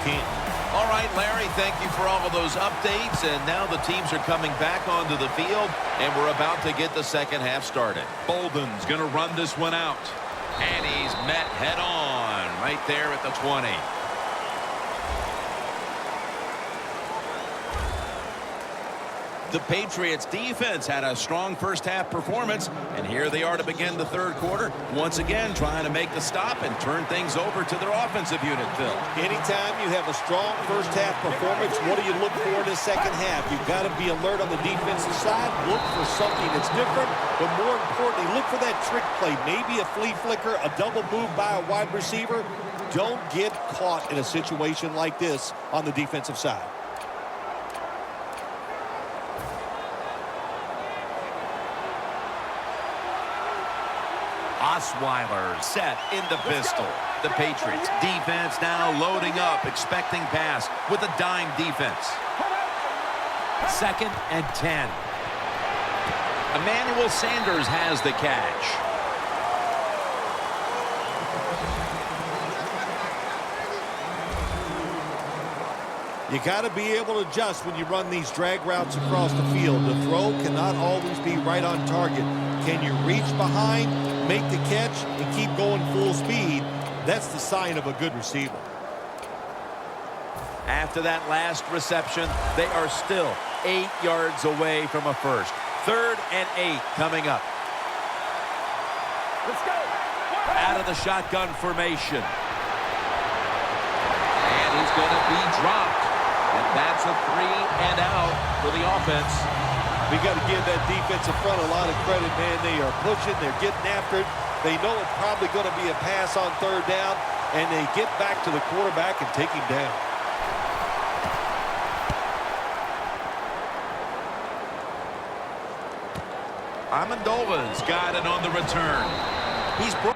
can. All right, Larry, thank you for all of those updates. And now the teams are coming back onto the field, and we're about to get the second half started. Bolden's going to run this one out. And he's met head on right there at the 20. The Patriots defense had a strong first half performance, and here they are to begin the third quarter. Once again, trying to make the stop and turn things over to their offensive unit, Phil. Anytime you have a strong first half performance, what do you look for in the second half? You've got to be alert on the defensive side. Look for something that's different, but more importantly, look for that trick play. Maybe a flea flicker, a double move by a wide receiver. Don't get caught in a situation like this on the defensive side. Osweiler set in the pistol. The Patriots defense now loading up, expecting pass with a dime defense. 2nd and 10. Emmanuel Sanders has the catch. You got to be able to adjust when you run these drag routes across the field. The throw cannot always be right on target. Can you reach behind, make the catch, and keep going full speed? That's the sign of a good receiver. After that last reception, they are still 8 yards away from a first. 3rd and 8 coming up. Let's go. Out of the shotgun formation. And he's going to be dropped. And that's a 3 and out for the offense. We got to give that defensive front a lot of credit, man. They are pushing, they're getting after it. They know it's probably going to be a pass on 3rd down, and they get back to the quarterback and take him down. Amendova's got it on the return. He's brought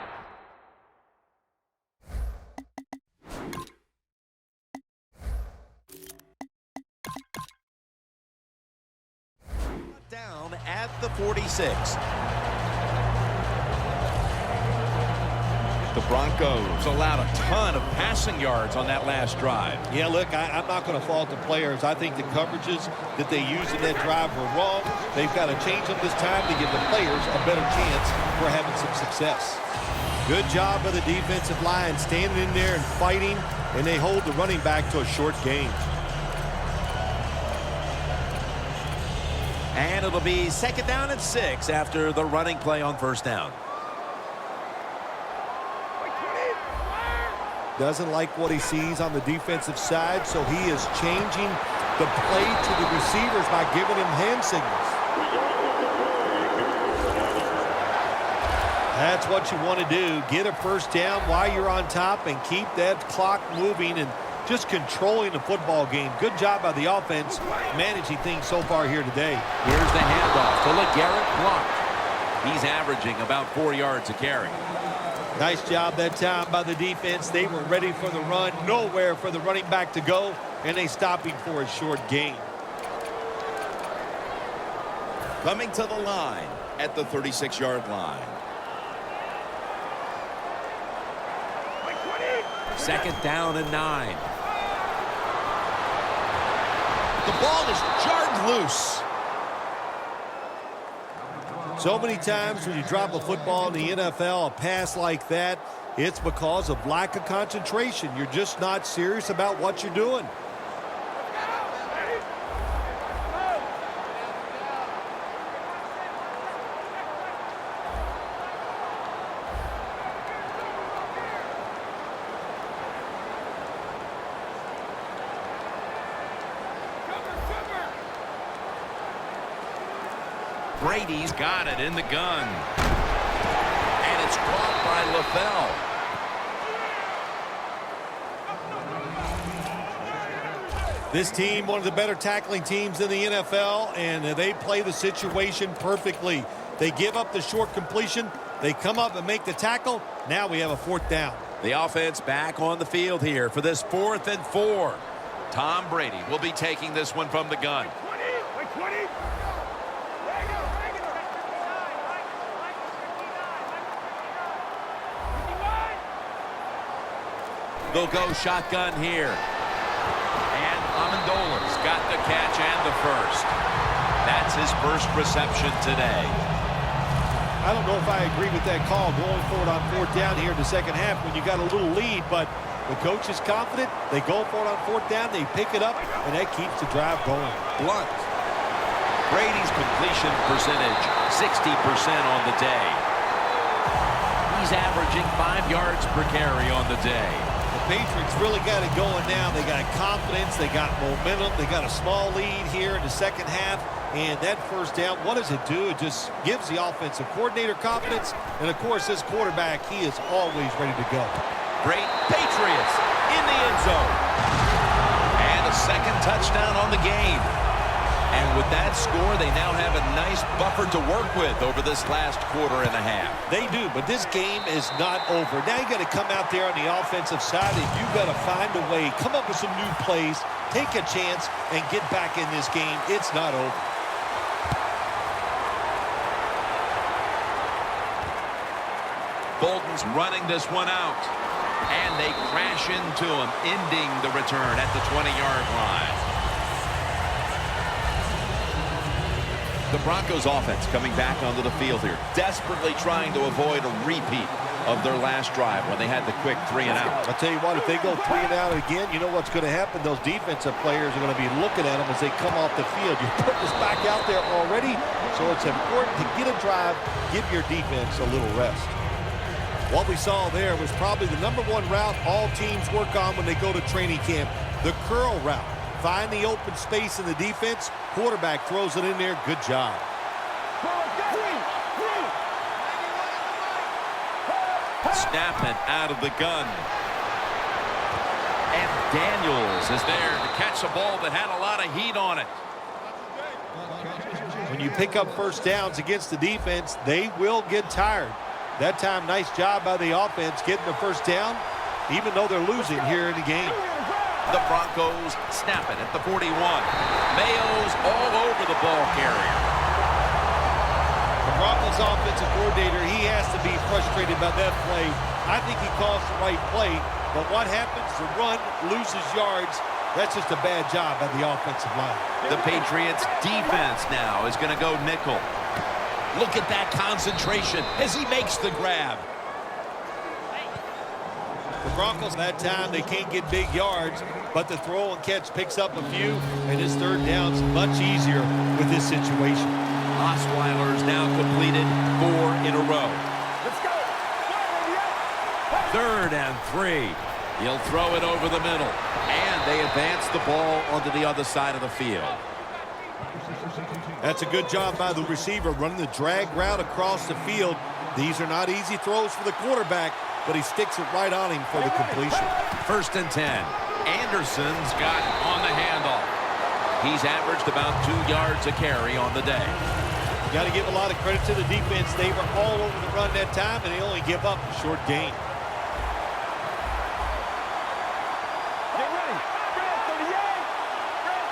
down at the 46. The Broncos allowed a ton of passing yards on that last drive. Yeah, look, I'm not going to fault the players. I think the coverages that they used in that drive were wrong. They've got to change them this time to give the players a better chance for having some success. Good job by the defensive line, standing in there and fighting, and they hold the running back to a short gain. And it'll be 2nd down and 6 after the running play on 1st down. Doesn't like what he sees on the defensive side, so he is changing the play to the receivers by giving him hand signals. That's what you want to do. Get a first down while you're on top and keep that clock moving and just controlling the football game. Good job by the offense managing things so far here today. Here's the handoff to LeGarrette Blount. He's averaging about 4 yards a carry. Nice job that time by the defense. They were ready for the run. Nowhere for the running back to go, and they stopped him for a short gain. Coming to the line at the 36-yard line. 2nd down and 9. The ball is jarred loose. So many times when you drop a football in the NFL, a pass like that, it's because of lack of concentration. You're just not serious about what you're doing. Brady's got it in the gun. And it's caught by LaFell. This team, one of the better tackling teams in the NFL, and they play the situation perfectly. They give up the short completion. They come up and make the tackle. Now we have a 4th down. The offense back on the field here for this 4th and 4. Tom Brady will be taking this one from the gun. They'll go shotgun here. catch and the first. That's his first reception today. I don't know if I agree with that call going for it on 4th down here in the second half when you got a little lead, but the coach is confident. They go for it on 4th down. They pick it up, and that keeps the drive going. Blunt. Brady's completion percentage, 60% on the day. He's averaging 5 yards per carry on the day. The Patriots really got it going now. They got confidence. They got momentum. They got a small lead here in the second half. And that 1st down, what does it do? It just gives the offensive coordinator confidence. And, of course, this quarterback, he is always ready to go. Great Patriots in the end zone. And a second touchdown on the game. And with that score, they now have a nice buffer to work with over this last quarter and a half. They do, but this game is not over. Now you got to come out there on the offensive side, and you got to find a way, come up with some new plays, take a chance, and get back in this game. It's not over. Bolton's running this one out. And they crash into him, ending the return at the 20-yard line. The Broncos offense coming back onto the field here, desperately trying to avoid a repeat of their last drive when they had the quick 3 and out. I'll tell you what, if they go 3 and out again, you know what's going to happen? Those defensive players are going to be looking at them as they come off the field. You put this back out there already, so it's important to get a drive, give your defense a little rest. What we saw there was probably the #1 route all teams work on when they go to training camp, the curl route. Find the open space in the defense. Quarterback throws it in there. Good job. Snapping out of the gun. And Daniels is there to catch a ball that had a lot of heat on it. When you pick up 1st downs against the defense, they will get tired. That time, nice job by the offense getting the 1st down, even though they're losing here in the game. The Broncos snap it at the 41. Mayo's all over the ball carrier. The Broncos offensive coordinator, he has to be frustrated by that play. I think he calls the right play, but what happens? The run loses yards. That's just a bad job by the offensive line. The Patriots defense now is going to go nickel. Look at that concentration as he makes the grab. The Broncos, that time, they can't get big yards, but the throw and catch picks up a few, and his 3rd down's much easier with this situation. Osweiler's now completed 4 in a row. Let's go. 3rd and 3. He'll throw it over the middle, and they advance the ball onto the other side of the field. That's a good job by the receiver, running the drag route across the field. These are not easy throws for the quarterback, but he sticks it right on him for the completion. 1st and 10. Anderson's got on the handoff. He's averaged about 2 yards a carry on the day. You got to give a lot of credit to the defense. They were all over the run that time, and they only give up a short gain. Get ready. Red 38. Red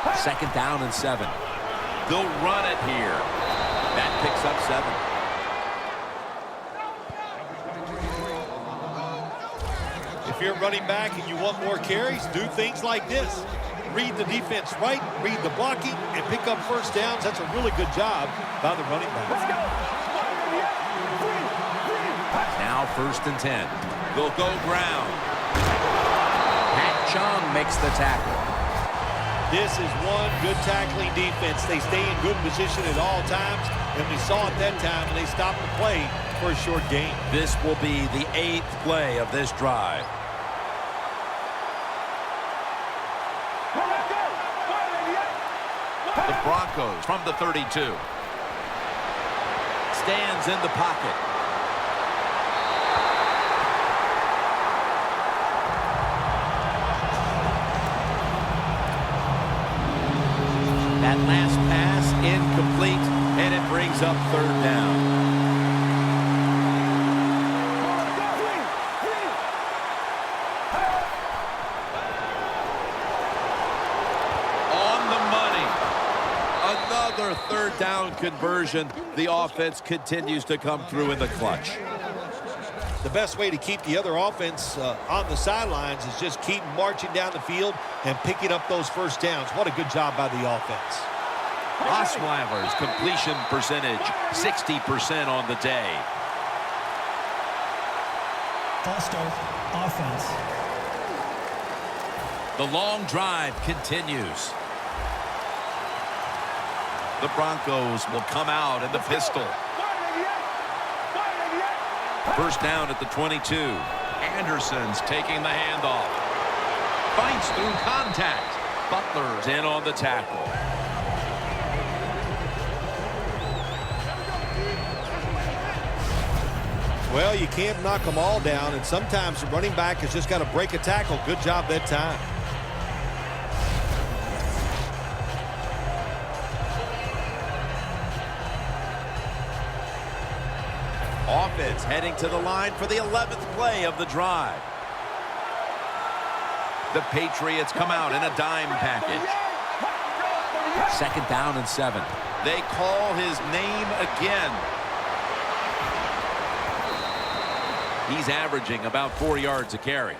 38. 2nd down and 7. They'll run it here. That picks up 7. If you're running back and you want more carries, do things like this. Read the defense right, read the blocking, and pick up 1st downs. That's a really good job by the running back. Let's go. Now 1st and 10. They'll go ground. Pat Chung makes the tackle. This is one good tackling defense. They stay in good position at all times, and we saw it that time when they stopped the play for a short gain. This will be the 8th play of this drive. The Broncos from the 32. Stands in the pocket. That last pass incomplete, and it brings up 3rd down. Another 3rd down conversion. The offense continues to come through in the clutch. The best way to keep the other offense on the sidelines is just keep marching down the field and picking up those first downs. What a good job by the offense. Osweiler's completion percentage, 60% on the day. False start, offense. The long drive continues. The Broncos will come out in the pistol. First down at the 22. Anderson's taking the handoff. Fights through contact. Butler's in on the tackle. Well, you can't knock them all down, and sometimes the running back has just got to break a tackle. Good job that time. Offense heading to the line for the 11th play of the drive. The Patriots come out in a dime package. Second down and 7. They call his name again. He's averaging about 4 yards a carry.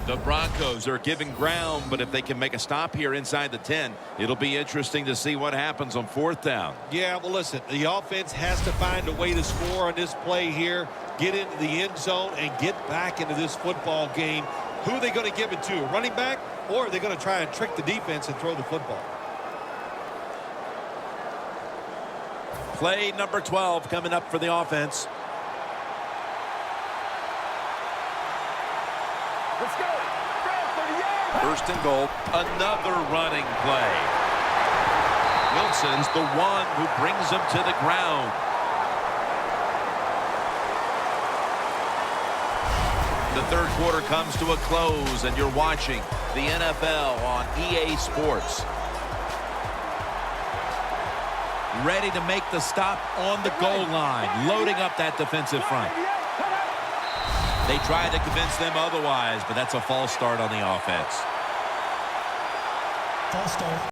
The Broncos are giving ground, but if they can make a stop here inside the 10, it'll be interesting to see what happens on 4th down. Yeah, well, listen, the offense has to find a way to score on this play here, get into the end zone, and get back into this football game. Who are they going to give it to, a running back, or are they going to try and trick the defense and throw the football? Play number 12 coming up for the offense. Let's go. First and goal, another running play. Wilson's the one who brings him to the ground. The third quarter comes to a close, and you're watching the NFL on EA Sports. Ready to make the stop on the goal line, loading up that defensive front. They tried to convince them otherwise, but that's a false start on the offense. False start.